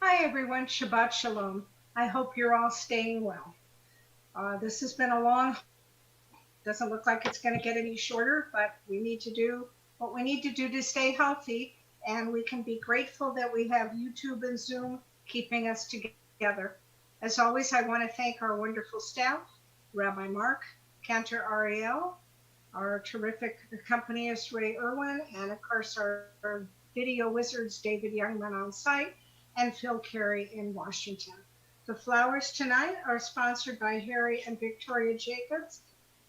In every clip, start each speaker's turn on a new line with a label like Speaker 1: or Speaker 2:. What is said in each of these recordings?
Speaker 1: Hi everyone, Shabbat Shalom. I hope you're all staying well. This has been a long, doesn't look like it's going to get any shorter, but we need to do what we need to do to stay healthy, and we can be grateful that we have YouTube and Zoom keeping us together. As always, I want to thank our wonderful staff, Rabbi Mark, Cantor Ariel, our terrific accompanist Ray Irwin, and of course our video wizards David Youngman on site, and Phil Carey in Washington. The flowers tonight are sponsored by Harry and Victoria Jacobs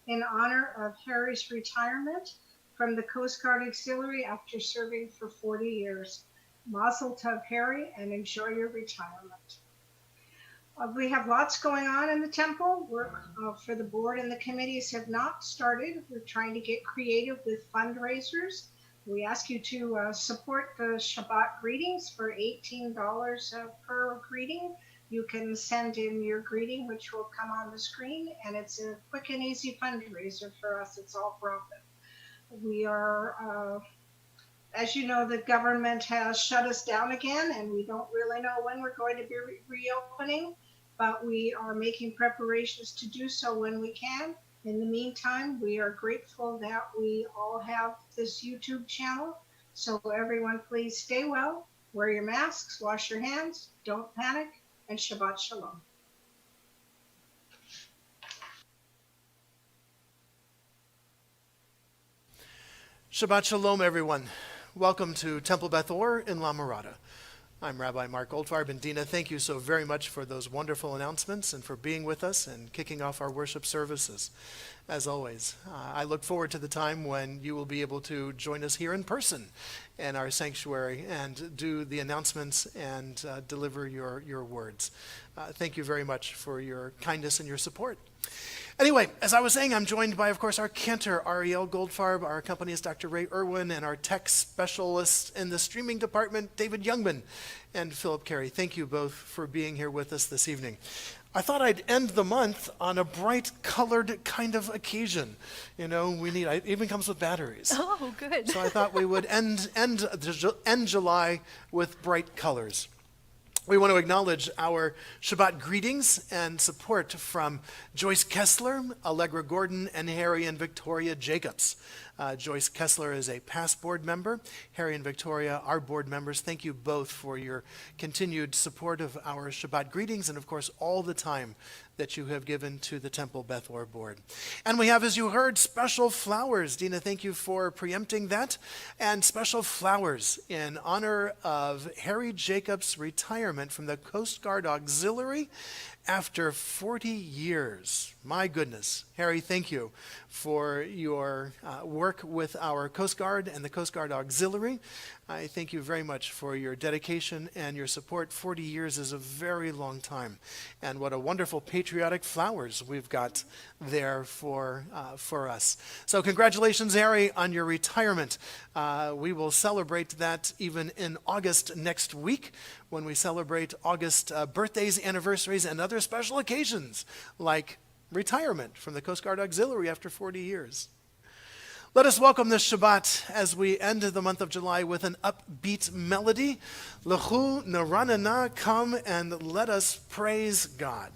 Speaker 1: in honor of Harry's retirement from the Coast Guard Auxiliary after serving for 40 years. Mazel tov, Harry, and enjoy your retirement. We have lots going on in the temple. Work for the board and the committees have not started. We're trying to get creative with fundraisers. We ask you to support the Shabbat greetings for $18 per greeting. You can send in your greeting, which will come on the screen, and it's a quick and easy fundraiser for us. It's all profit. We are, as you know, the government has shut us down again, and we don't really know when we're going to be reopening, but we are making preparations to do so when we can. In the meantime, we are grateful that we all have this YouTube channel. So everyone, please stay well, wear your masks, wash your hands, don't panic, and Shabbat Shalom.
Speaker 2: Shabbat Shalom, everyone. Welcome to Temple Beth Or in La Mirada. I'm Rabbi Mark Goldfarb, and Dina, thank you so very much for those wonderful announcements and for being with us and kicking off our worship services. As always, I look forward to the time when you will be able to join us here in person in our sanctuary and do the announcements and deliver your words. Thank you very much for your kindness and your support. Anyway, as I was saying, I'm joined by, of course, our cantor, Ariel Goldfarb, our accompanist, Dr. Ray Irwin, and our tech specialist in the streaming department, David Youngman and Philip Carey. Thank you both for being here with us this evening. I thought I'd end the month on a bright colored kind of occasion. You know, it even comes with batteries.
Speaker 3: Oh, good.
Speaker 2: So I thought we would end July with bright colors. We want to acknowledge our Shabbat greetings and support from Joyce Kessler, Allegra Gordon, and Harry and Victoria Jacobs. Joyce Kessler is a past board member. Harry and Victoria are board members. Thank you both for your continued support of our Shabbat greetings and, of course, all the time that you have given to the Temple Beth Or board. And we have, as you heard, special flowers. Dina, thank you for preempting that. And special flowers in honor of Harry Jacobs' retirement from the Coast Guard Auxiliary after 40 years. My goodness. Harry, thank you for your work with our Coast Guard and the Coast Guard Auxiliary. I thank you very much for your dedication and your support. 40 years is a very long time. And what a wonderful patriotic flowers we've got there for us. So congratulations, Harry, on your retirement. We will celebrate that even in August next week when we celebrate August birthdays, anniversaries, and other special occasions like retirement from the Coast Guard Auxiliary after 40 years. Let us welcome this Shabbat as we end the month of July with an upbeat melody. Lechu Naranana, come and let us praise God.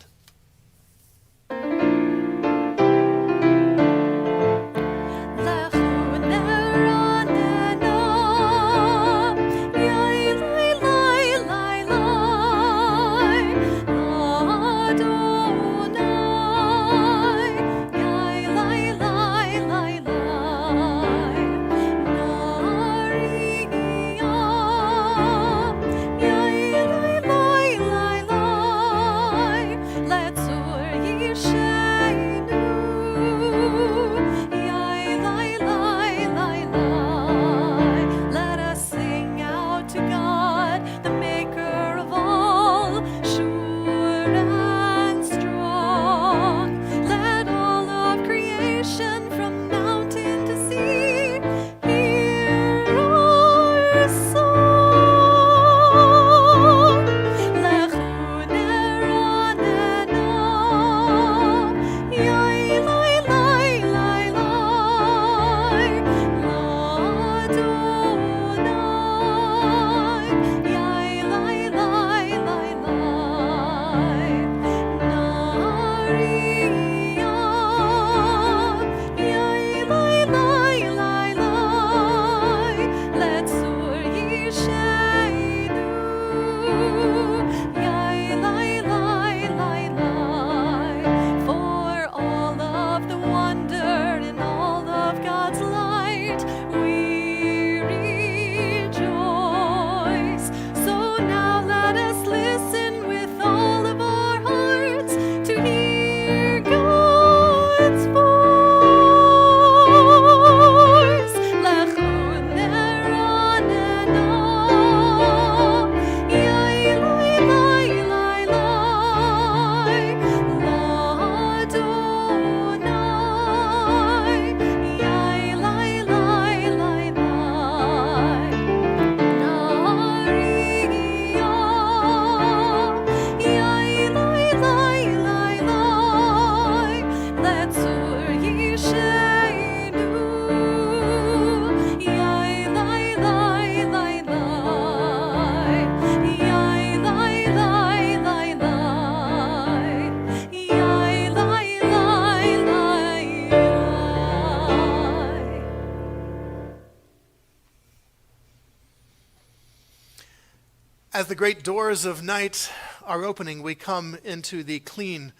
Speaker 2: As the great doors of night are opening, we come into the clean,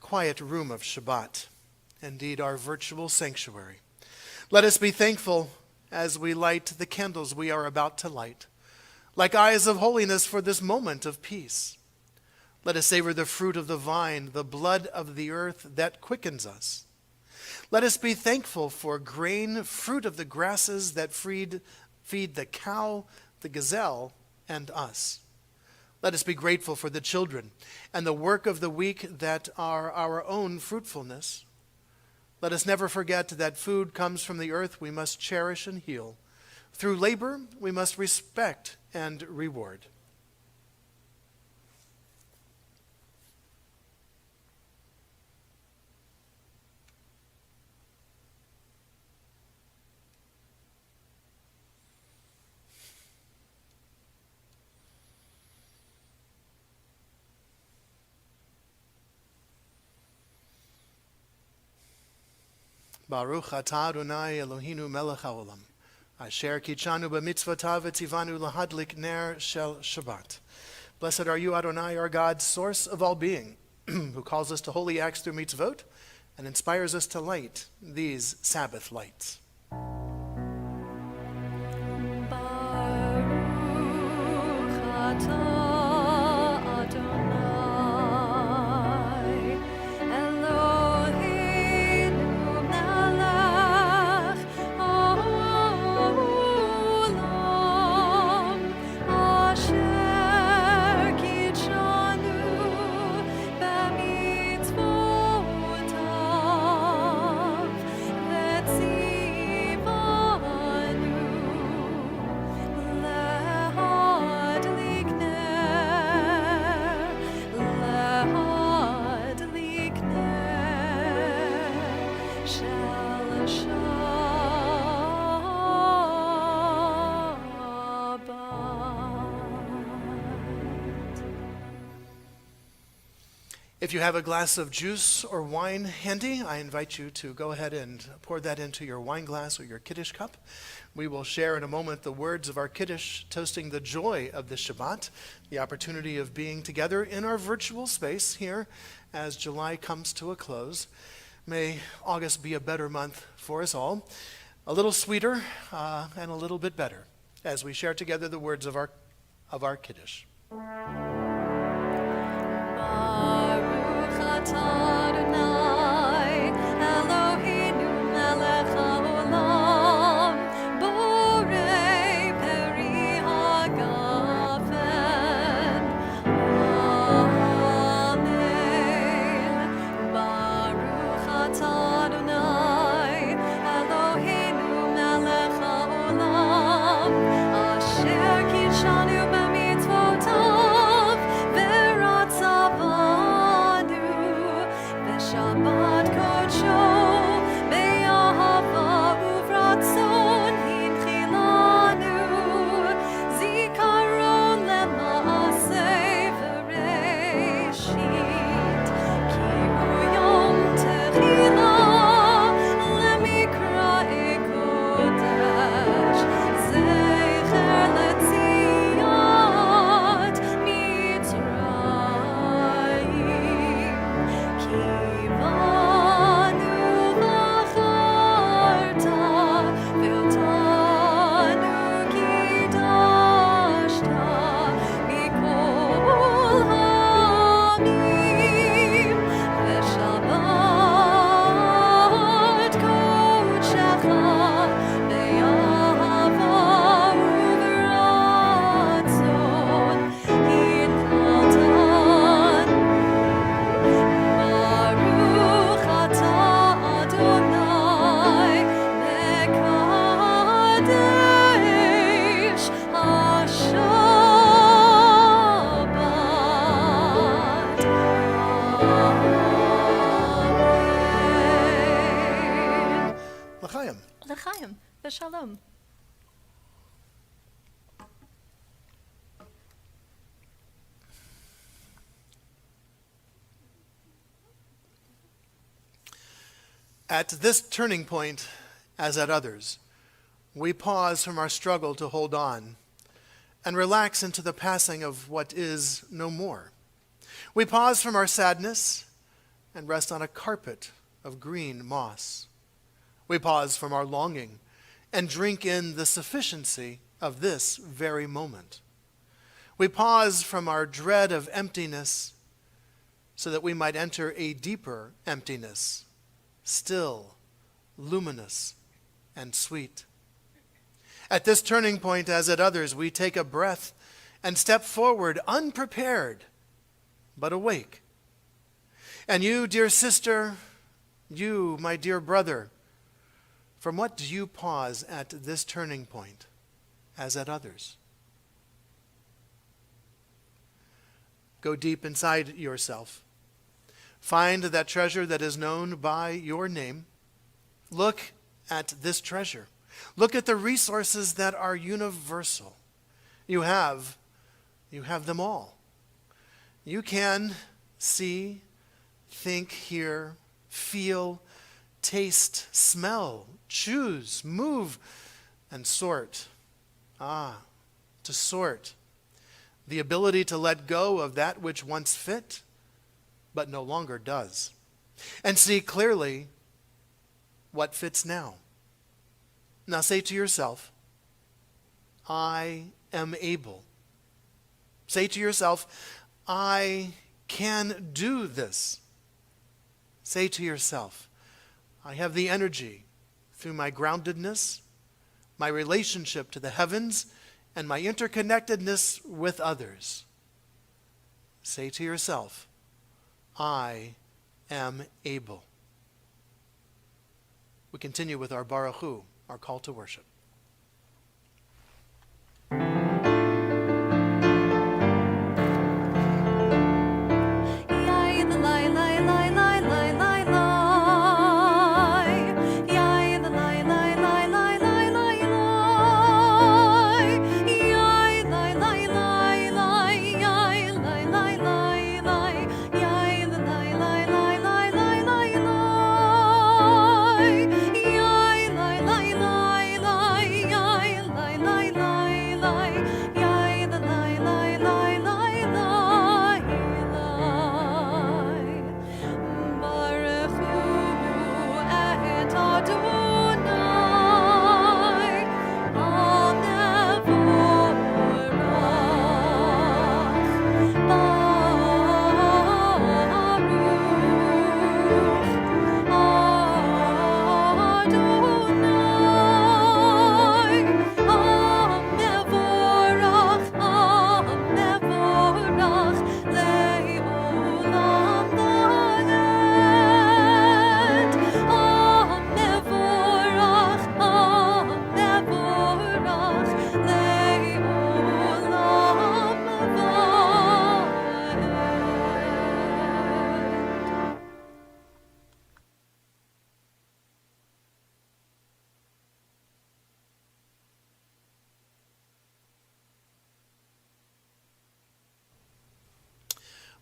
Speaker 2: quiet room of Shabbat, indeed our virtual sanctuary. Let us be thankful as we light the candles we are about to light, like eyes of holiness for this moment of peace. Let us savor the fruit of the vine, the blood of the earth that quickens us. Let us be thankful for grain, fruit of the grasses that feed the cow, the gazelle, and us. Let us be grateful for the children and the work of the week that are our own fruitfulness. Let us never forget that food comes from the earth we must cherish and heal. Through labor, we must respect and reward. Baruch atah Adonai Eloheinu melech haolam, asher kitshanu b'mitzvotav v'tzivanu lahadlik ner shel Shabbat. Blessed are you, Adonai, our God, source of all being, who calls us to holy acts through mitzvot and inspires us to light these Sabbath lights.
Speaker 3: Baruch atah Adonai Eloheinu melech haolam asher kitshanu b'mitzvotav v'tzivanu lahadlik ner shel Shabbat.
Speaker 2: If you have a glass of juice or wine handy, I invite you to go ahead and pour that into your wine glass or your Kiddush cup. We will share in a moment the words of our Kiddush, toasting the joy of the Shabbat, the opportunity of being together in our virtual space here as July comes to a close. May August be a better month for us all, a little sweeter and a little bit better, as we share together the words of our Kiddush.
Speaker 3: Baruch atah Adonai Eloheinu melech haolam borei peri hagafen. Amen. Baruch atah Adonai Eloheinu melech haolam asher kitshanu b'mitzvotav v'ratzavanu b'shabbat kodsho be'ahava uvratzon hinchilanu zikaron lema'aseh v'reshit ki hu yom tehila lemikra'e kodesh zecher letziat Mitzrayim kivanu v'acharta v'otanu kidashta mikol ha'amim v'shabbat kodshecha be'ahava uv'ratzon hinchatan. Baruch atah Adonai mekadesh ha-Shabbat. Amen.
Speaker 2: L'chaim.
Speaker 3: L'chaim v'shalom.
Speaker 2: At this turning point, as at others, we pause from our struggle to hold on and relax into the passing of what is no more. We pause from our sadness and rest on a carpet of green moss. We pause from our longing and drink in the sufficiency of this very moment. We pause from our dread of emptiness so that we might enter a deeper emptiness, still, luminous, and sweet. At this turning point, as at others, we take a breath and step forward unprepared, but awake. And you, dear sister, you, my dear brother, from what do you pause at this turning point, as at others? Go deep inside yourself. Find that treasure that is known by your name. Look at this treasure. Look at the resources that are universal. You have them all. You can see, think, hear, feel, taste, smell, choose, move, and sort. To sort. The ability to let go of that which once fit, but no longer does. And see clearly what fits now. Now say to yourself, I am able. Say to yourself, I can do this. Say to yourself, I have the energy through my groundedness, my relationship to the heavens, and my interconnectedness with others. Say to yourself, I am able. We continue with our Baruch Hu, our call to worship.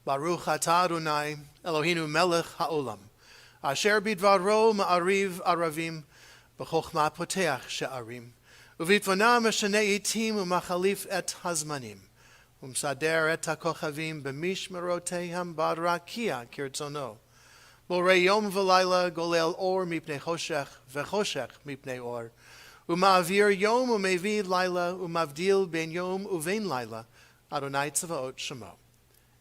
Speaker 2: Baruch atah Adonai, Eloheinu melech haolam, asher bidvaro ma'ariv aravim, b'chochma poteach she'arim, uvitvanam meshanei itim umachalif et hazmanim, umsader et hakochavim b'mishmeroteihem barakia kirtzono, borei yom v'layla golel or mipnei choshech v'choshech mipnei or, uma'avir yom umevi layla umavdil ben yom uvein layla, Adonai tzavaot shemo.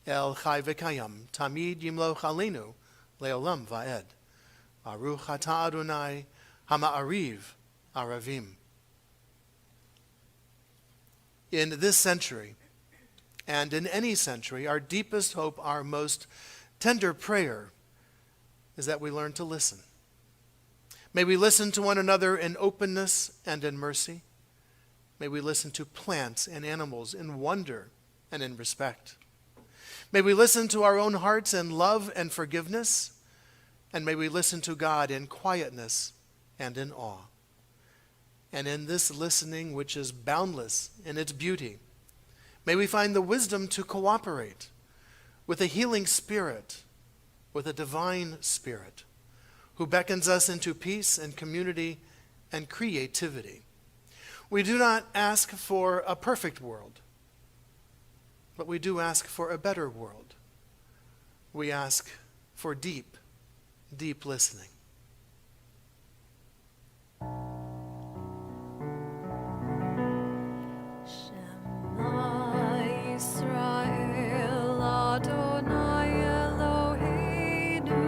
Speaker 2: El Chai V'Kayam, Tamid Yimloch Aleinu, Leolam Va'ed. Baruch Atah Adonai, Hama'ariv Aravim. In this century, and in any century, our deepest hope, our most tender prayer, is that we learn to listen. May we listen to one another in openness and in mercy. May we listen to plants and animals in wonder and in respect. May we listen to our own hearts in love and forgiveness, and may we listen to God in quietness and in awe. And in this listening, which is boundless in its beauty, may we find the wisdom to cooperate with a healing spirit, with a divine spirit, who beckons us into peace and community and creativity. We do not ask for a perfect world, but we do ask for a better world. We ask for deep, deep listening.
Speaker 3: Shema Yisrael Adonai Eloheinu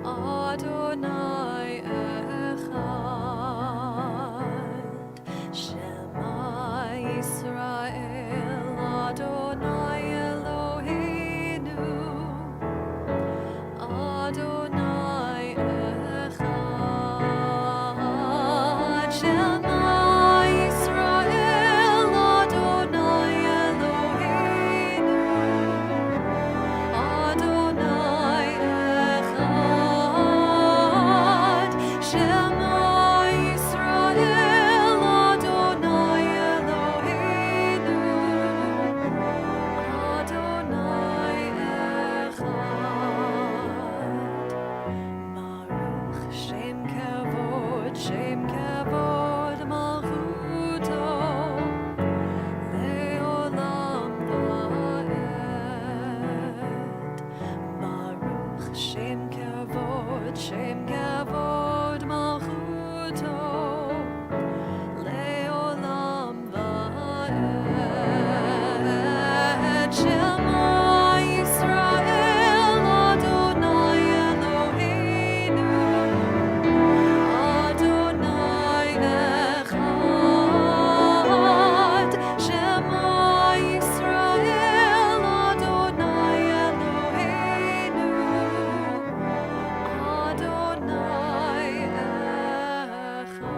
Speaker 3: Adonai Echad. Shema Yisrael Adonai Eloheinu Adonai Echad. Shema Yisrael Adonai Eloheinu Adonai Echad. Shema Yisrael Adonai Eloheinu Adonai Echad. Baruch Shem Kavod Malchuto Leolam Va'ed. Baruch Shem Kavod Malchuto Leolam Va'ed. Shema Yisrael Adonai Eloheinu Adonai Echad. Shema Yisrael Adonai Eloheinu Adonai Echad.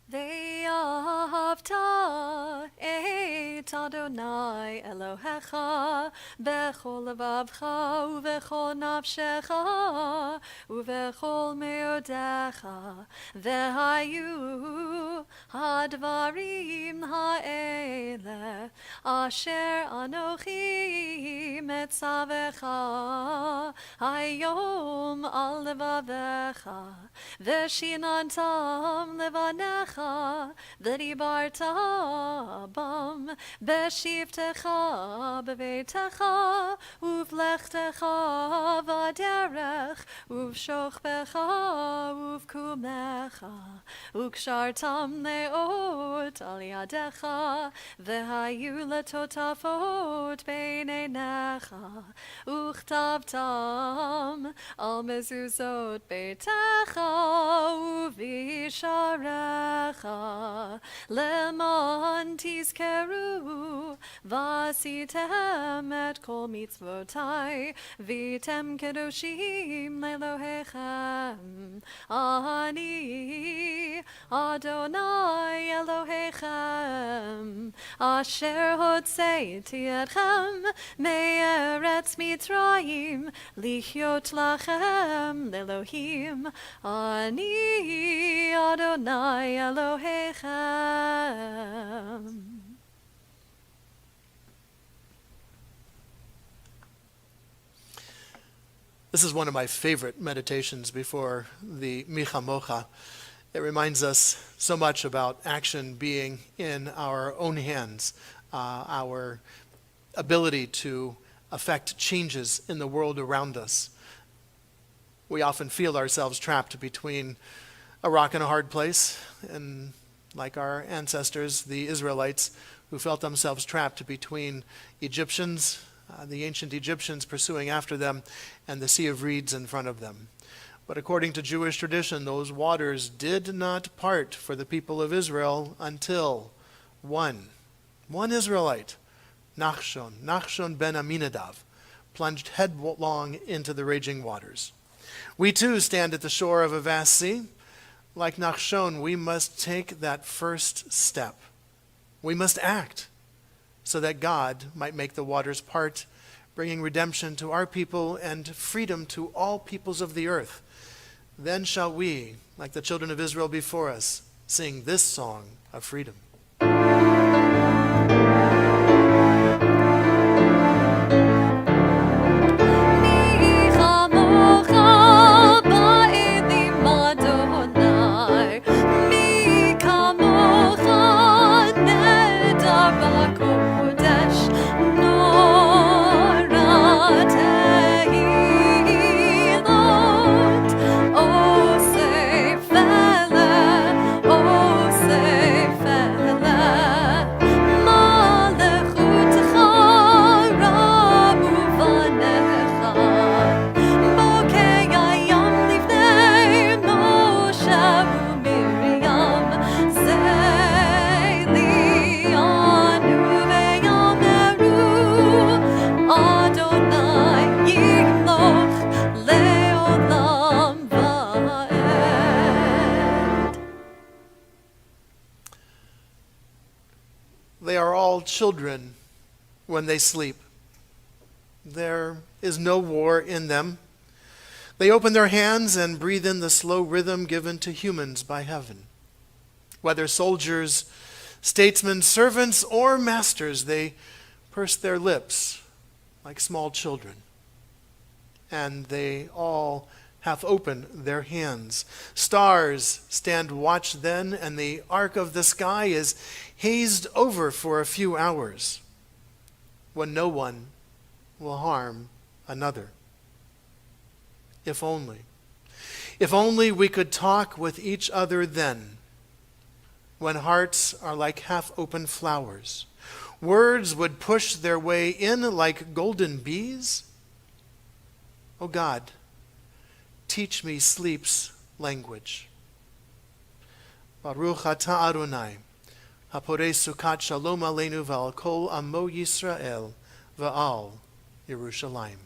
Speaker 3: Ve'ahavta et Adonai Elohecha bechol levavcha uvechol nafshecha uvechol meodecha vehayu hadvarim ha'ele asher anochi metzavecha hayom al levavecha veshinantam levanecha v'dibarta bam b'shivtecha b'veitecha uvlechtecha v'derech uvshochbecha uvkumecha ukshartam neot al yadecha v'hayu letotafot beineinecha uchtabtam al mezuzot beitecha uvisharecha leman tizkeru vasitem et kol mitzvotai vitem kedoshim lelohechem ani Adonai Elohechem asher hotzeiti etchem me'eretz Mitzrayim lichyot lachem lelohim ani Adonai Elohechem.
Speaker 2: This is one of my favorite meditations before the Micha Mocha. It reminds us so much about action being in our own hands, our ability to affect changes in the world around us. We often feel ourselves trapped between a rock and a hard place, and like our ancestors, the Israelites, who felt themselves trapped between Egyptians, the ancient Egyptians pursuing after them, and the Sea of Reeds in front of them. But according to Jewish tradition, those waters did not part for the people of Israel until one Israelite, Nachshon ben Aminadav, plunged headlong into the raging waters. We too stand at the shore of a vast sea. Like Nachshon, we must take that first step. We must act so that God might make the waters part, bringing redemption to our people and freedom to all peoples of the earth. Then shall we, like the children of Israel before us, sing this song of freedom.
Speaker 3: Micha Mocha
Speaker 2: children when they sleep. There is no war in them. They open their hands and breathe in the slow rhythm given to humans by heaven. Whether soldiers, statesmen, servants, or masters, they purse their lips like small children. And they all half open their hands. Stars stand watch then, and the arc of the sky is hazed over for a few hours, when no one will harm another. If only we could talk with each other then, when hearts are like half-open flowers. Words would push their way in like golden bees. Oh God, teach me sleep's language. Baruch atah Adonai, haporei sukat shalom aleinu v'al kol amo Yisrael v'al Yerushalayim.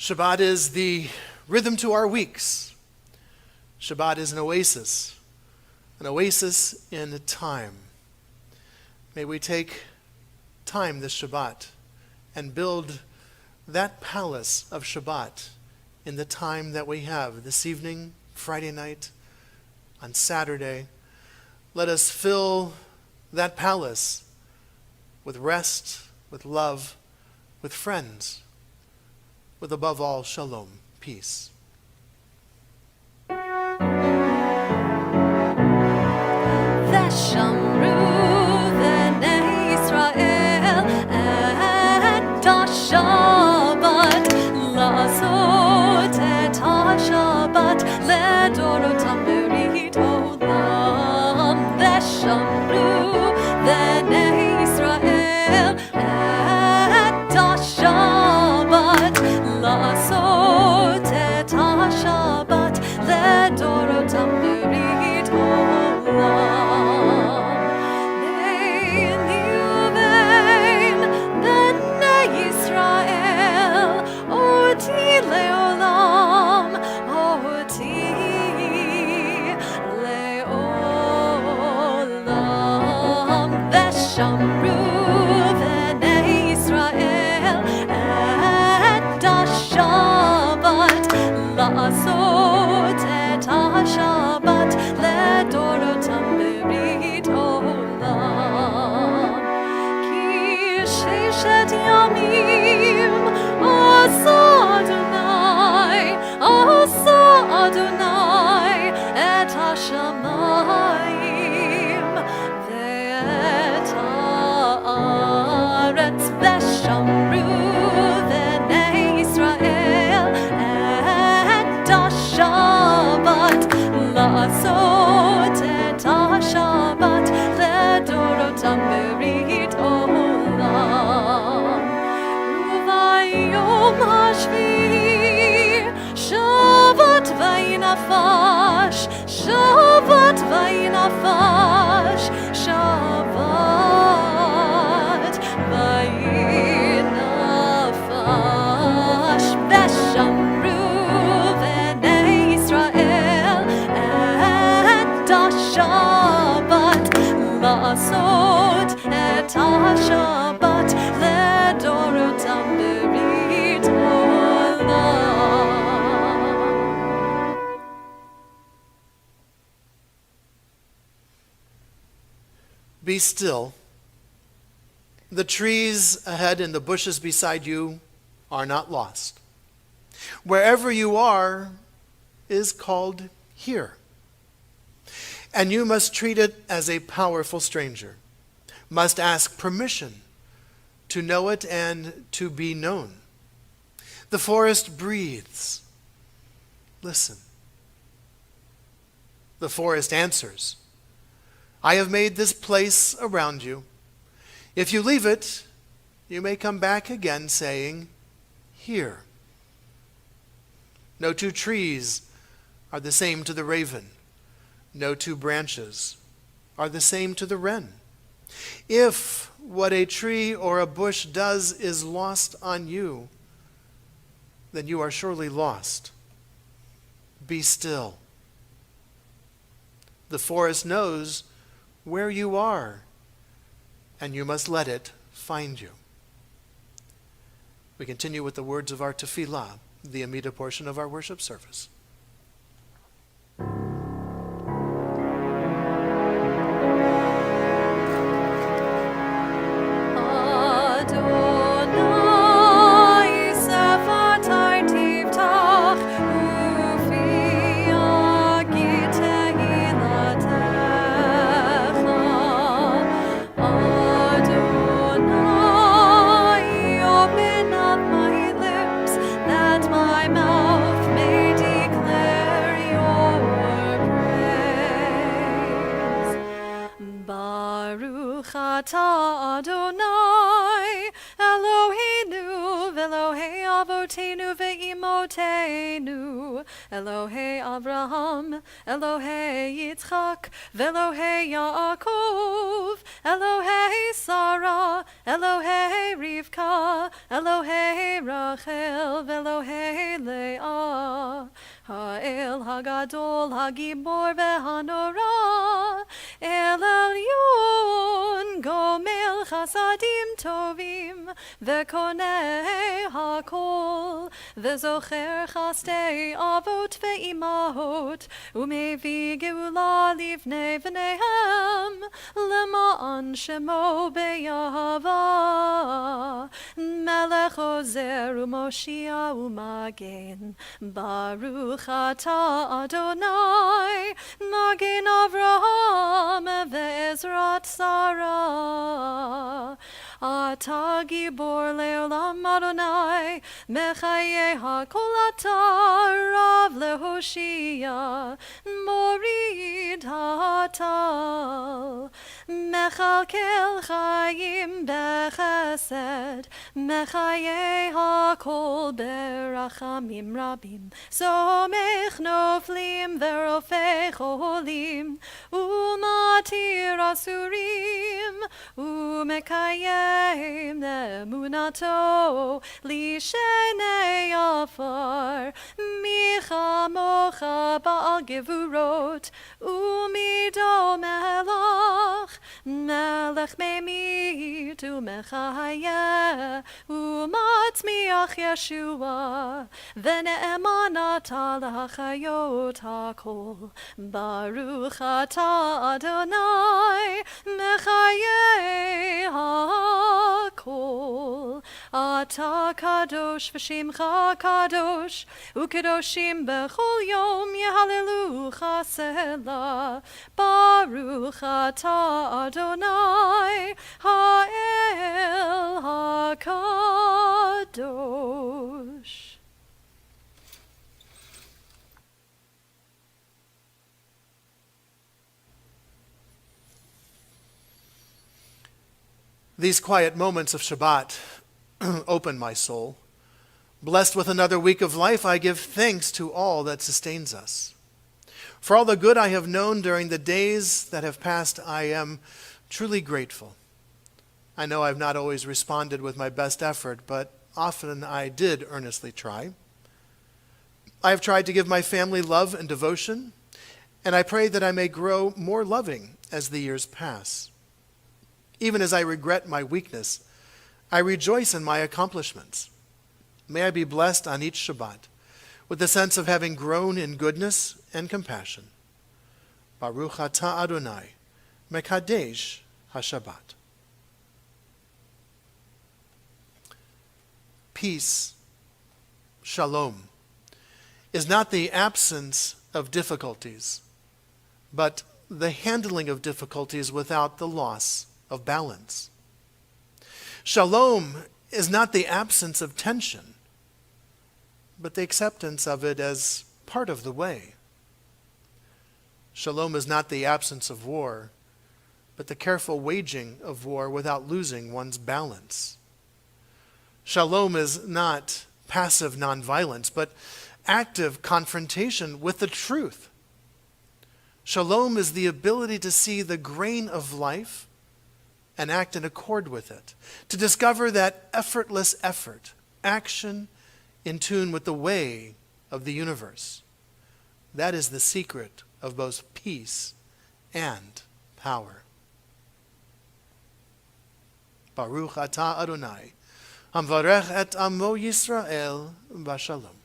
Speaker 2: Shabbat is the rhythm to our weeks. Shabbat is an oasis in time. May we take time this Shabbat and build that palace of Shabbat in the time that we have this evening, Friday night, on Saturday. Let us fill that palace with rest, with love, with friends, with above all, shalom, peace.
Speaker 3: ושמרו בני ישראל את השבת, לעשות את השבת לדורותם ברית עולם. ושמרו בני ישראל את השבת, לעשות את לעשות את השבת לדורותם בברית עולם. כי ששת ימים עשה אדוני את השמיים ואת הארץ, ושמרו בני ישראל את השבת לעשות את השבת לדורותם בברית עולם. וביום השביעי שבת וינפש, שבת וינפש, שבת וינפש, ושמרו בני ישראל את השבת לעשות את השבת לדורותם בברית עולם.
Speaker 2: Be still. The trees ahead and the bushes beside you are not lost. Wherever you are is called here. And you must treat it as a powerful stranger, must ask permission to know it and to be known. The forest breathes. Listen. The forest answers. I have made this place around you. If you leave it, you may come back again saying, here. No two trees are the same to the raven. No two branches are the same to the wren. If what a tree or a bush does is lost on you, then you are surely lost. Be still. The forest knows where you are, and you must let it find you. We continue with the words of our tefillah, the Amida portion of our worship service.
Speaker 3: Ata Adonai Eloheinu v'Elohei Avotenu ve'imotenu Elohei Avraham Elohei Yitzchak v'Elohei Yaakov Elohei Sarah Elohei Rivka Elohei Rachel v'Elohei Leah Ha'el Hagadol Hagibor ve'Hanora El Elyon Gomel Chasadim Tovim Ve'konei HaKol Ve'zocher Chastei Avot ve'imahot Umevi Geula Livnei V'neihem Lema'an Shemo be'yahava Melech Ozer U'Moshia U'Magen Baruch Ata Adonai Magen Avraham ve'ezrat Sarah Ata Gibor le'olam Adonai Mechaye HaKol Ata Rav leHoshia Morid HaTal Mechalkel Chaim bechesed Mechaye HaKol berachamim rabim Somech noflim verofei cholim Umatir asurim Umekayem ne'emunato Lishenei afar Micha mocha ba'al gevurot Umido melach melech memit umechayeh umatzmiach Yeshua v'ne'eman ata l'hachayot hakol Baruch ata Adonai mechayeh hakol Ata kadosh v'shimcha kadosh ukedoshim bechol yom yehallelucha selah Baruch ata Adonai ha'el hakadosh.
Speaker 2: These quiet moments of Shabbat open my soul. Blessed with another week of life, I give thanks to all that sustains us. For all the good I have known during the days that have passed, I am truly grateful. I know I've not always responded with my best effort, but often I did earnestly try. I have tried to give my family love and devotion, and I pray that I may grow more loving as the years pass. Even as I regret my weakness, I rejoice in my accomplishments. May I be blessed on each Shabbat with the sense of having grown in goodness and compassion. Baruch atah Adonai, mekadesh haShabbat. Peace, shalom, is not the absence of difficulties, but the handling of difficulties without the loss of balance. Shalom is not the absence of tension, but the acceptance of it as part of the way. Shalom is not the absence of war, but the careful waging of war without losing one's balance. Shalom is not passive nonviolence, but active confrontation with the truth. Shalom is the ability to see the grain of life and act in accord with it, to discover that effortless effort, action in tune with the way of the universe. That is the secret of both peace and power. Baruch atah Adonai, hamvarech et amo Yisrael b'shalom.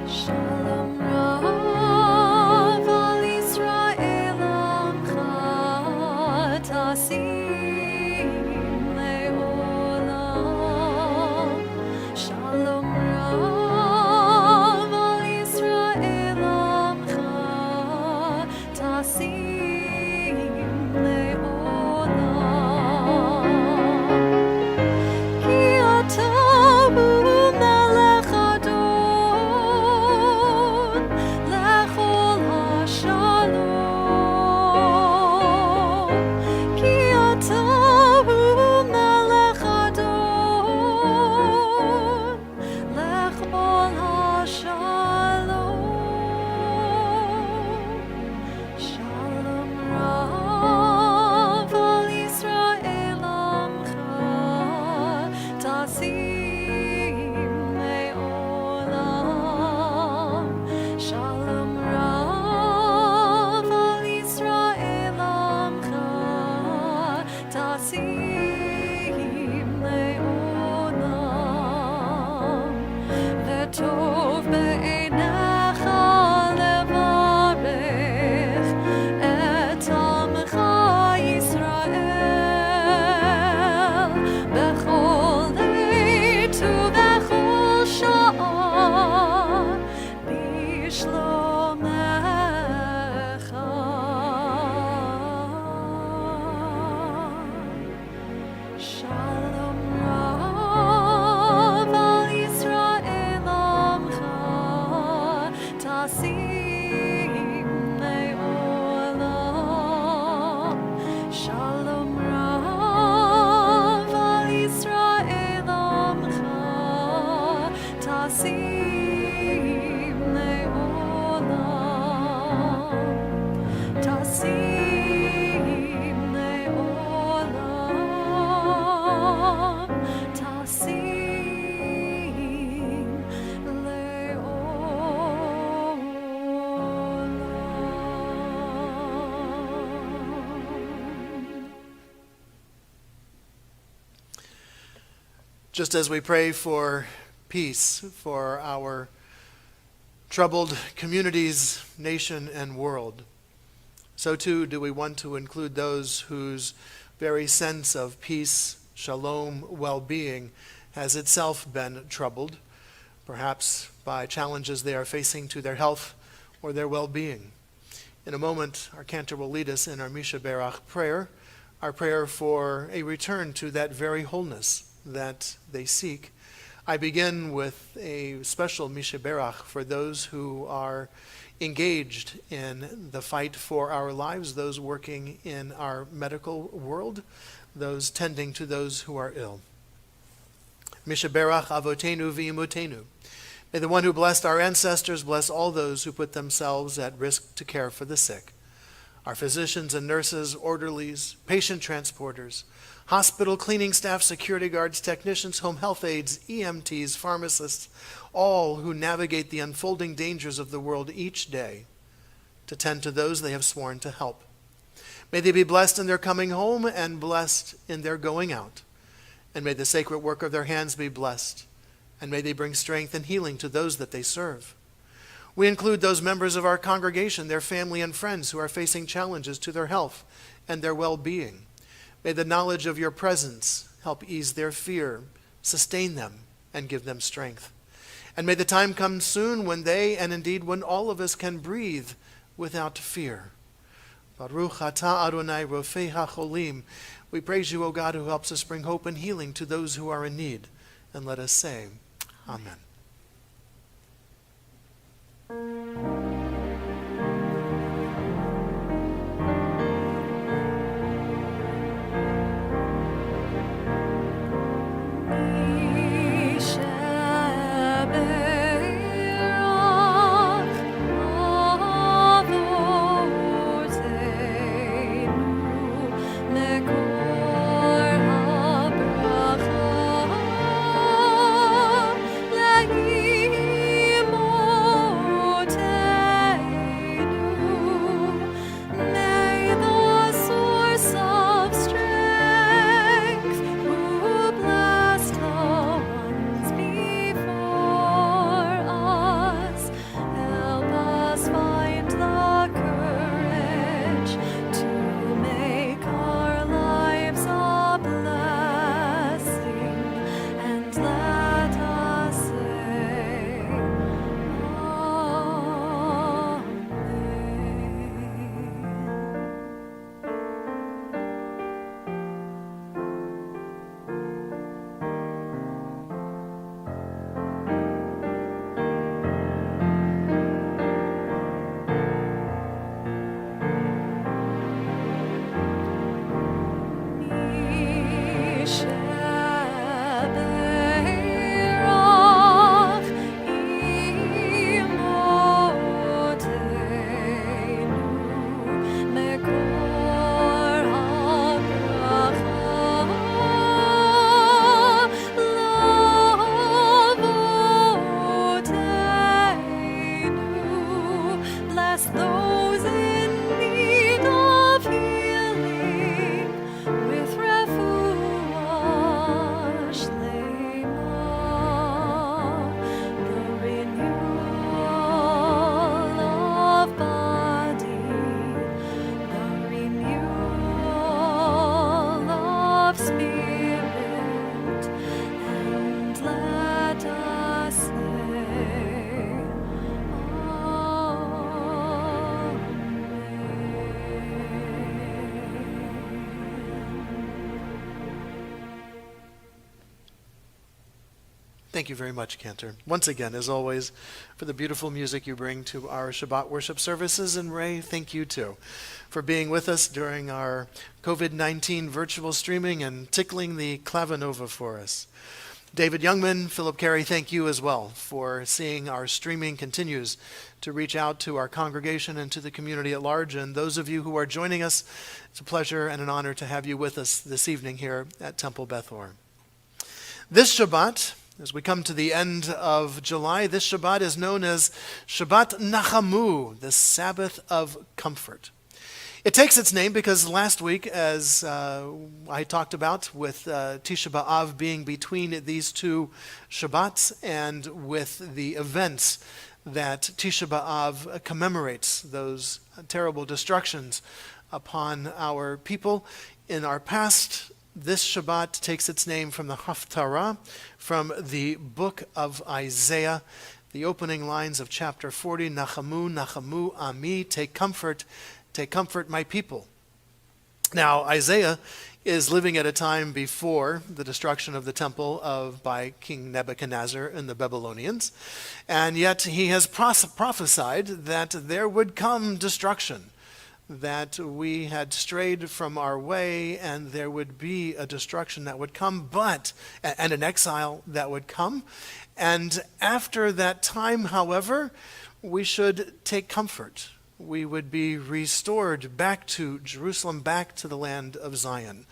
Speaker 3: Shalom Rav al Yisrael amcha tasim le'olam. Shalom Rav al Yisrael amcha tasim le'olam. Ki ata hu melech adon lechol hashalom. Ki ata hu melech adon lechol hashalom. Shalom Rav al Yisrael amcha tasim le'olam. Shalom Rav al Yisrael amcha tasim le'olam. V'tov be'einecha levarech et amcha Yisrael bechol עת ובכל שעה בשלומך.
Speaker 2: Just as we pray for peace for our troubled communities, nation, and world, so too do we want to include those whose very sense of peace, shalom, well-being has itself been troubled, perhaps by challenges they are facing to their health or their well-being. In a moment, our cantor will lead us in our Misha Berach prayer, our prayer for a return to that very wholeness that they seek. I begin with a special Misha Berach for those who are engaged in the fight for our lives, those working in our medical world, those tending to those who are ill. Misha Berach Avotenu V'imotenu. May the one who blessed our ancestors bless all those who put themselves at risk to care for the sick. Our physicians and nurses, orderlies, patient transporters, hospital cleaning staff, security guards, technicians, home health aides, EMTs, pharmacists, all who navigate the unfolding dangers of the world each day to tend to those they have sworn to help. May they be blessed in their coming home and blessed in their going out. And may the sacred work of their hands be blessed. And may they bring strength and healing to those that they serve. We include those members of our congregation, their family and friends who are facing challenges to their health and their well-being. May the knowledge of your presence help ease their fear, sustain them, and give them strength. And may the time come soon when they, and indeed when all of us, can breathe without fear. Baruch atah Adonai Rofei HaCholim. We praise you, O God, who helps us bring hope and healing to those who are in need. And let us say, Amen. Thank you very much, Cantor. Once again, as always, for the beautiful music you bring to our Shabbat worship services. And Ray, thank you too for being with us during our COVID-19 virtual streaming and tickling the clavinova for us. David Youngman, Philip Carey, thank you as well for seeing our streaming continues to reach out to our congregation and to the community at large. And those of you who are joining us, it's a pleasure and an honor to have you with us this evening here at Temple Beth Or. This Shabbat, as we come to the end of July, this Shabbat is known as Shabbat Nachamu, the Sabbath of Comfort. It takes its name because last week, as I talked about, with Tisha B'Av being between these two Shabbats and with the events that Tisha B'Av commemorates, those terrible destructions upon our people in our past, this Shabbat takes its name from the Haftarah, from the book of Isaiah, the opening lines of chapter 40, Nachamu, Nachamu, Ami, take comfort, my people. Now, Isaiah is living at a time before the destruction of the temple by King Nebuchadnezzar and the Babylonians, and yet he has prophesied that there would come destruction, that we had strayed from our way, and there would be a destruction that would come, and an exile that would come. And after that time, however, we should take comfort. We would be restored back to Jerusalem, back to the land of Zion.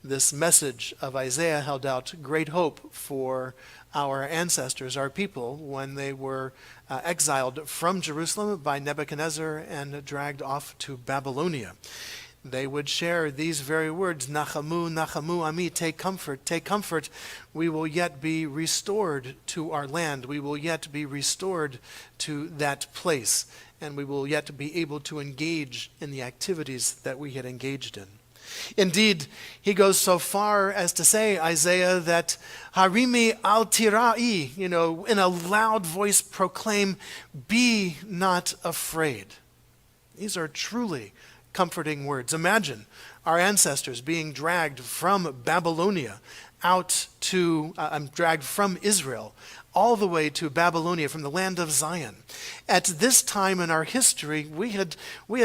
Speaker 2: This message of Isaiah held out great hope for our ancestors, our people, when they were exiled from Jerusalem by Nebuchadnezzar and dragged off to Babylonia. They would share these very words, Nachamu, Nachamu, Ami, take comfort, we will yet be restored to our land, we will yet be restored to that place, and we will yet be able to engage in the activities that we had engaged in. Indeed, he goes so far as to say, Isaiah, that Harimi al tirai, in a loud voice proclaim, be not afraid. These are truly comforting words. Imagine our ancestors being dragged from Babylonia dragged from Israel all the way to Babylonia, from the land of Zion. At this time in our history, we had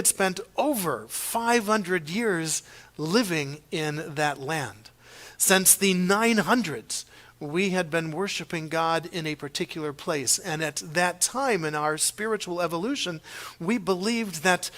Speaker 2: spent over 500 years living in that land. Since the 900s, we had been worshiping God in a particular place. And at that time in our spiritual evolution, we believed that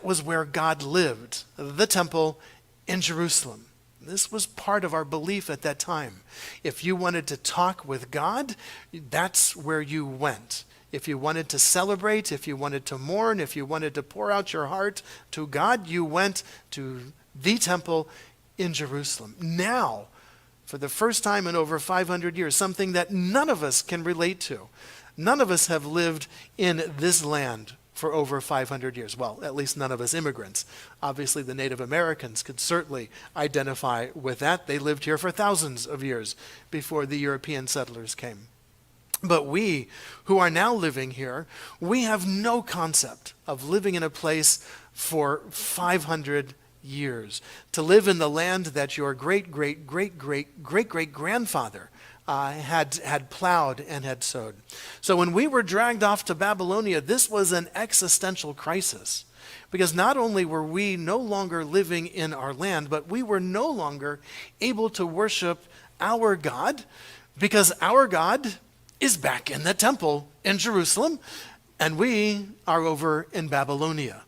Speaker 2: was where God lived, the temple in Jerusalem. This was part of our belief at that time. If you wanted to talk with God, that's where you went. If you wanted to celebrate, if you wanted to mourn, if you wanted to pour out your heart to God, you went to the temple in Jerusalem. Now, for the first time in over 500 years, something that none of us can relate to. None of us have lived in this land for over 500 years. Well, at least none of us immigrants. Obviously, the Native Americans could certainly identify with that. They lived here for thousands of years before the European settlers came. But we, who are now living here, we have no concept of living in a place for 500 years. To live in the land that your great-great-great-great-great-grandfather had plowed and had sowed. So when we were dragged off to Babylonia, this was an existential crisis. Because not only were we no longer living in our land, but we were no longer able to worship our God, because our God is back in the temple in Jerusalem, and we are over in Babylonia.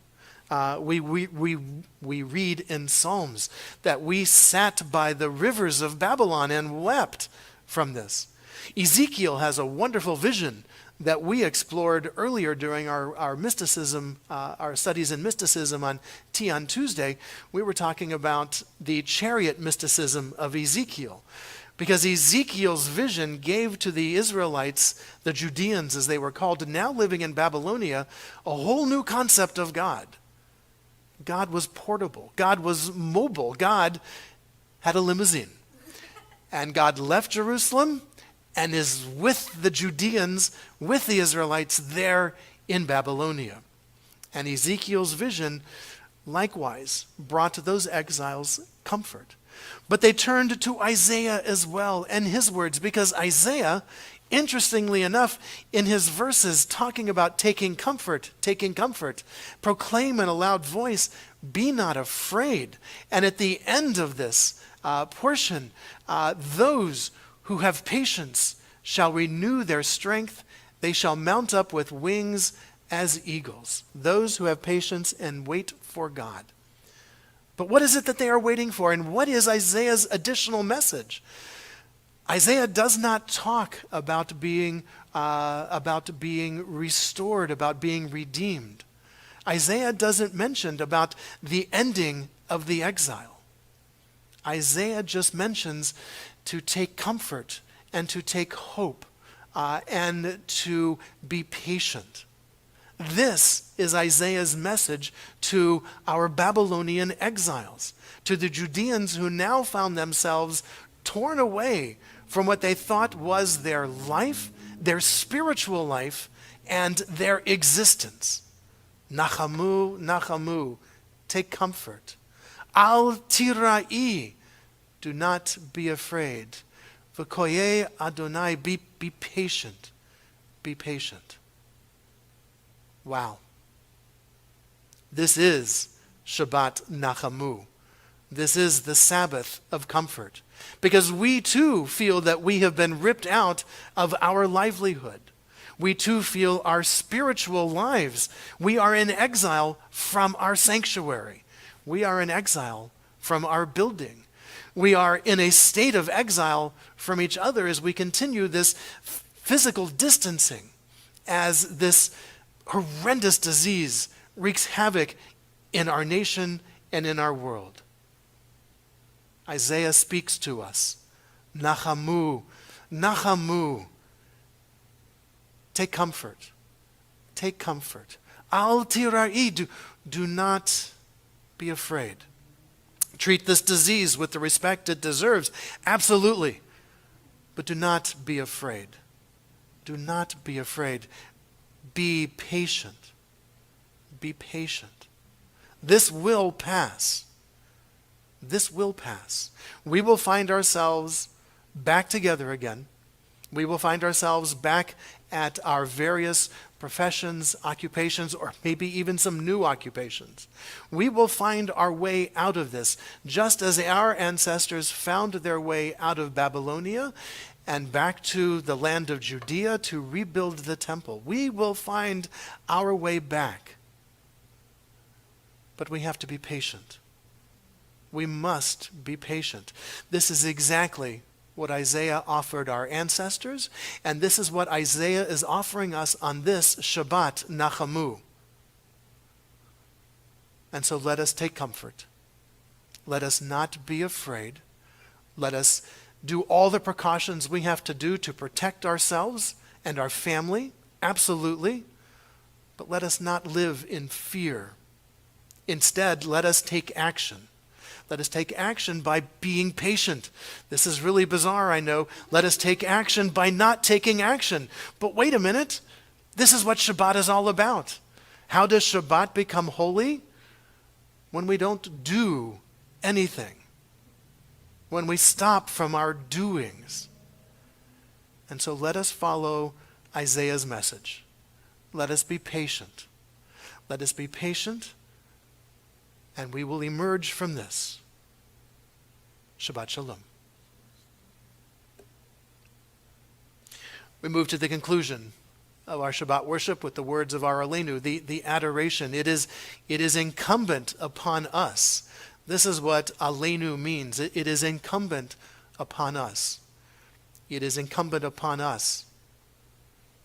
Speaker 2: We read in Psalms that we sat by the rivers of Babylon and wept from this. Ezekiel has a wonderful vision that we explored earlier during our mysticism, our studies in mysticism on Tuesday. We were talking about the chariot mysticism of Ezekiel, because Ezekiel's vision gave to the Israelites, the Judeans as they were called, now living in Babylonia, a whole new concept of God. God was portable. God was mobile. God had a limousine. And God left Jerusalem and is with the Judeans, with the Israelites there in Babylonia. And Ezekiel's vision likewise brought to those exiles comfort. But they turned to Isaiah as well and his words, because Isaiah, interestingly enough, in his verses talking about taking comfort, proclaim in a loud voice, be not afraid. And at the end of this portion, those who have patience shall renew their strength. They shall mount up with wings as eagles. Those who have patience and wait for God. But what is it that they are waiting for? And what is Isaiah's additional message? Isaiah does not talk about being restored, about being redeemed. Isaiah doesn't mention about the ending of the exile. Isaiah just mentions to take comfort and to take hope and to be patient. This is Isaiah's message to our Babylonian exiles, to the Judeans who now found themselves torn away from what they thought was their life, their spiritual life, and their existence. Nachamu, nachamu, take comfort. Al tirai, do not be afraid. V'koye Adonai, be patient. Be patient. Wow. This is Shabbat Nachamu. This is the Sabbath of comfort. Because we too feel that we have been ripped out of our livelihood. We too feel our spiritual lives. We are in exile from our sanctuary. We are in exile from our building. We are in a state of exile from each other as we continue this physical distancing, as this horrendous disease wreaks havoc in our nation and in our world. Isaiah speaks to us. Nachamu, nachamu. Take comfort. Take comfort. Al tirai, do not be afraid. Treat this disease with the respect it deserves. Absolutely. But do not be afraid. Do not be afraid. Be patient. Be patient. This will pass. This will pass. We will find ourselves back together again. We will find ourselves back at our various professions, occupations, or maybe even some new occupations. We will find our way out of this, just as our ancestors found their way out of Babylonia and back to the land of Judea to rebuild the temple. We will find our way back. But we have to be patient. We must be patient. This is exactly what Isaiah offered our ancestors, and this is what Isaiah is offering us on this Shabbat Nachamu. And so let us take comfort. Let us not be afraid. Let us do all the precautions we have to do to protect ourselves and our family, absolutely. But let us not live in fear. Instead, let us take action. Let us take action by being patient. This is really bizarre, I know. Let us take action by not taking action. But wait a minute. This is what Shabbat is all about. How does Shabbat become holy? When we don't do anything. When we stop from our doings. And so let us follow Isaiah's message. Let us be patient. Let us be patient, and we will emerge from this. Shabbat Shalom. We move to the conclusion of our Shabbat worship with the words of our Aleinu, the adoration. It is incumbent upon us. This is what Aleinu means. It is incumbent upon us. It is incumbent upon us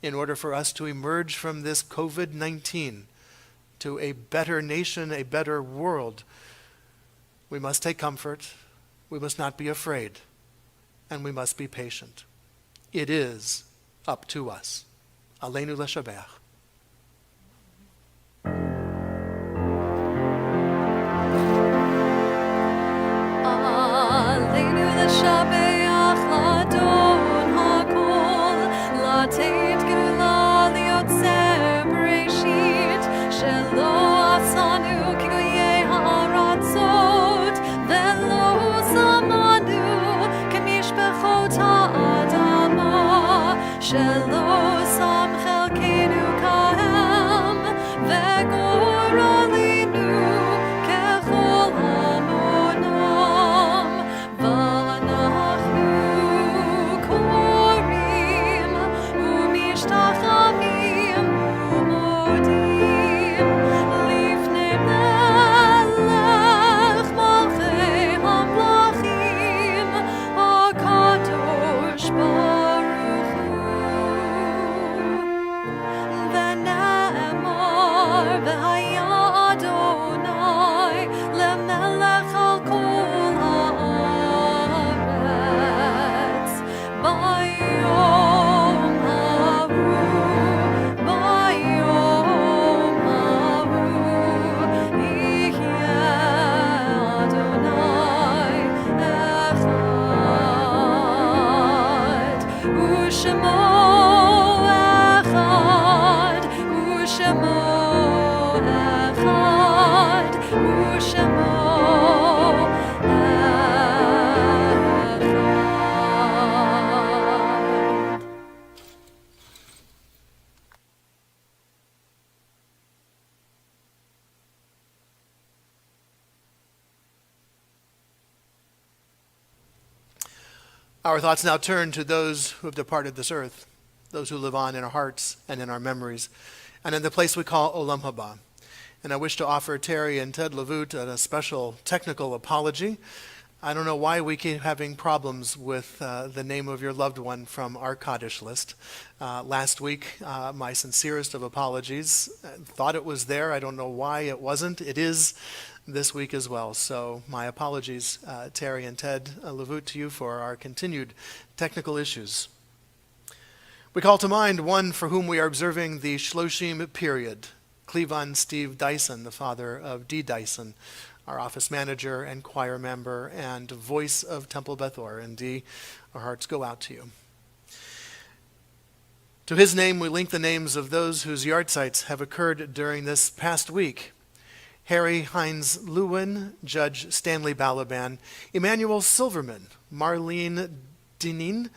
Speaker 2: in order for us to emerge from this COVID-19 to a better nation, a better world. We must take comfort. We must not be afraid, and we must be patient. It is up to us. Aleinu l'shabeach.
Speaker 3: Aleinu l'shabeach l'Adon hakol, l'ateit gerula liotzer bereshit, shelo asanu kigoyei ha'aratzot, velo samanu kemishpechot ha'adama, shelo sam chelkenu kahem, vegor alinu kechol hamonam, v'anachnu korim umishtachavim umodim lifnei melech malchei hamlachim hakadosh baruch hu.
Speaker 2: Our thoughts now turn to those who have departed this earth, those who live on in our hearts and in our memories, and in the place we call Olam Haba. And I wish to offer Terry and Ted Levut a special technical apology. I don't know why we keep having problems with the name of your loved one from our Kaddish list. Last week, my sincerest of apologies. I thought it was there. I don't know why it wasn't. It is this week as well. So my apologies, Terry and Ted Levut, to you for our continued technical issues. We call to mind one for whom we are observing the Shloshim period, Clevan Steve Dyson, the father of Dee Dyson, our office manager and choir member and voice of Temple Beth Or. And Dee, our hearts go out to you. To his name, we link the names of those whose yahrzeits have occurred during this past week. Harry Hines Lewin, Judge Stanley Balaban, Emmanuel Silverman, Marlene Dinin,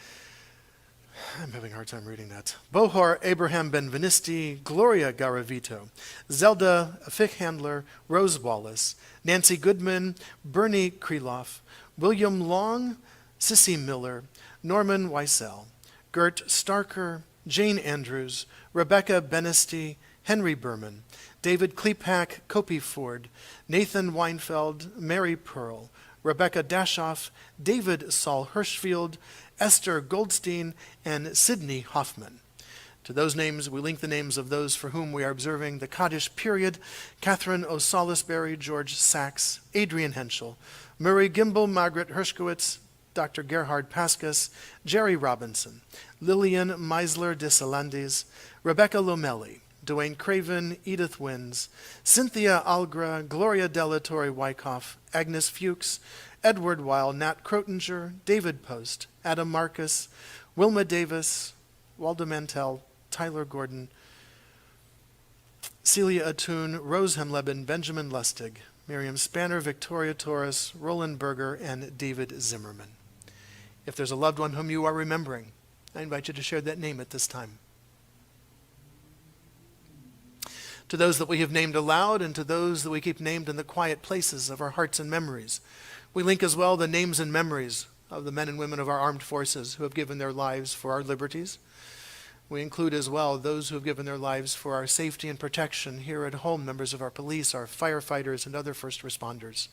Speaker 2: I'm having a hard time reading that, Bohor Abraham Benvenisti, Gloria Garavito, Zelda Fickhandler, Rose Wallace, Nancy Goodman, Bernie Kreloff, William Long, Sissy Miller, Norman Weissel, Gert Starker, Jane Andrews, Rebecca Benesty, Henry Berman, David Klepak, Kopi Ford, Nathan Weinfeld, Mary Pearl, Rebecca Dashoff, David Saul Hirschfield, Esther Goldstein, and Sidney Hoffman. To those names, we link the names of those for whom we are observing the Kaddish period: Catherine O. Salisbury, George Sachs, Adrian Henschel, Murray Gimbel, Margaret Hershkowitz, Dr. Gerhard Pascas, Jerry Robinson, Lillian Meisler de Salandis, Rebecca Lomelli, Dwayne Craven, Edith Wins, Cynthia Algra, Gloria Della Torre Wyckoff, Agnes Fuchs, Edward Weil, Nat Crotinger, David Post, Adam Marcus, Wilma Davis, Waldo Mantell, Tyler Gordon, Celia Atun, Rose Hemleben, Benjamin Lustig, Miriam Spanner, Victoria Torres, Roland Berger, and David Zimmerman. If there's a loved one whom you are remembering, I invite you to share that name at this time. To those that we have named aloud and to those that we keep named in the quiet places of our hearts and memories, we link as well the names and memories of the men and women of our armed forces who have given their lives for our liberties. We include as well those who have given their lives for our safety and protection here at home, members of our police, our firefighters, and other first responders.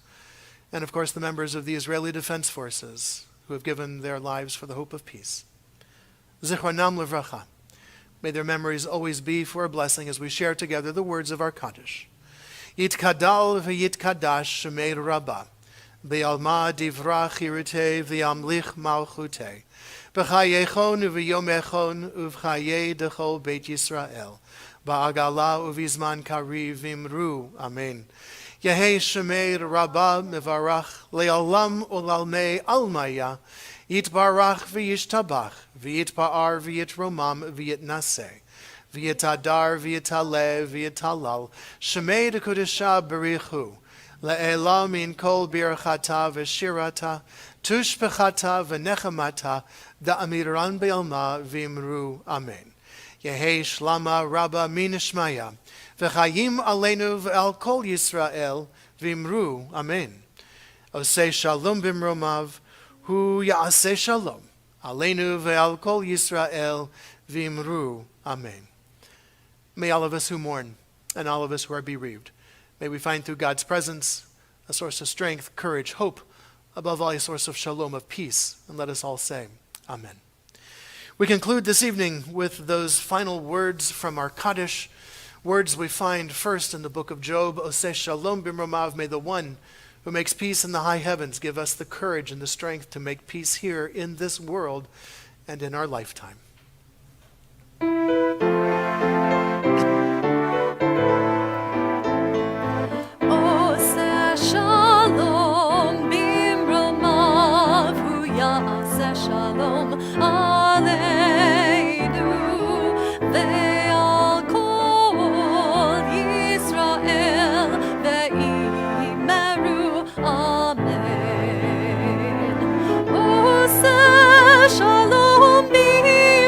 Speaker 2: And of course, the members of the Israeli Defense Forces who have given their lives for the hope of peace. Zichronam Livracha. May their memories always be for a blessing as we share together the words of our Kaddish. Yitkadal v'yitkadash shemei Rabbah. Be'alma divrach irite v'yamlich malchute. B'chayechon u'v'yomechon u'v'chayei dechol Beit Yisrael. Ba'agala u'vizman kariv v'imru. Amen. Yehei shemei Rabbah mevarach le'olam u'lalmei almaya. Yitbarach v'yishtabach, v'yitpa'ar v'yitromam v'yitnaseh, v'yitadar v'yitaleh v'yitalal, shemei dekudesha berichu, le'elah min kol birchata v'shirata, tushpechata v'nechamata, da'amiran be'alma v'imru. Amen. Yehi shlama rabba minishmaya, v'chayim aleinu v'al kol Yisrael v'imru. Amen. Oseh shalom bimromav, Hu ya'aseh shalom, aleinu ve'al kol Yisrael v'imru. Amen. May all of us who mourn and all of us who are bereaved, may we find through God's presence a source of strength, courage, hope, above all a source of shalom, of peace. And let us all say, Amen. We conclude this evening with those final words from our Kaddish, words we find first in the book of Job. Oseh shalom bimromav, may the one who makes peace in the high heavens give us the courage and the strength to make peace here in this world and in our lifetime.
Speaker 3: Oseh shalom bimromav, hu ya'aseh shalom aleinu ve'al kol Yisrael ve'imeru. Amen. Oseh shalom bimromav,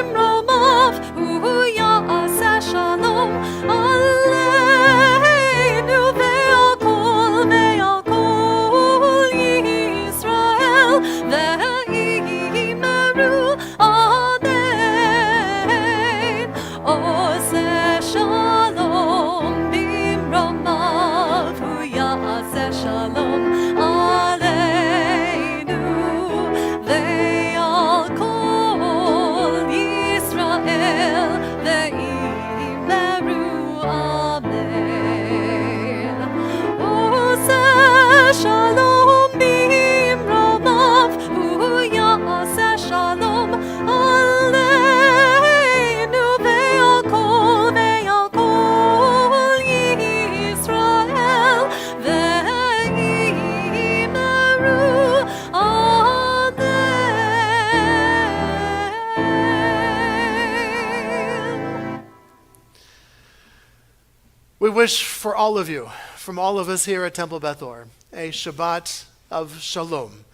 Speaker 2: wish for all of you, from all of us here at Temple Beth Or, a Shabbat of Shalom,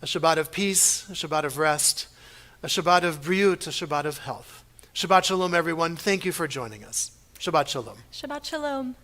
Speaker 2: a Shabbat of peace, a Shabbat of rest, a Shabbat of briut, a Shabbat of health. Shabbat Shalom, everyone. Thank you for joining us. Shabbat Shalom.
Speaker 3: Shabbat Shalom.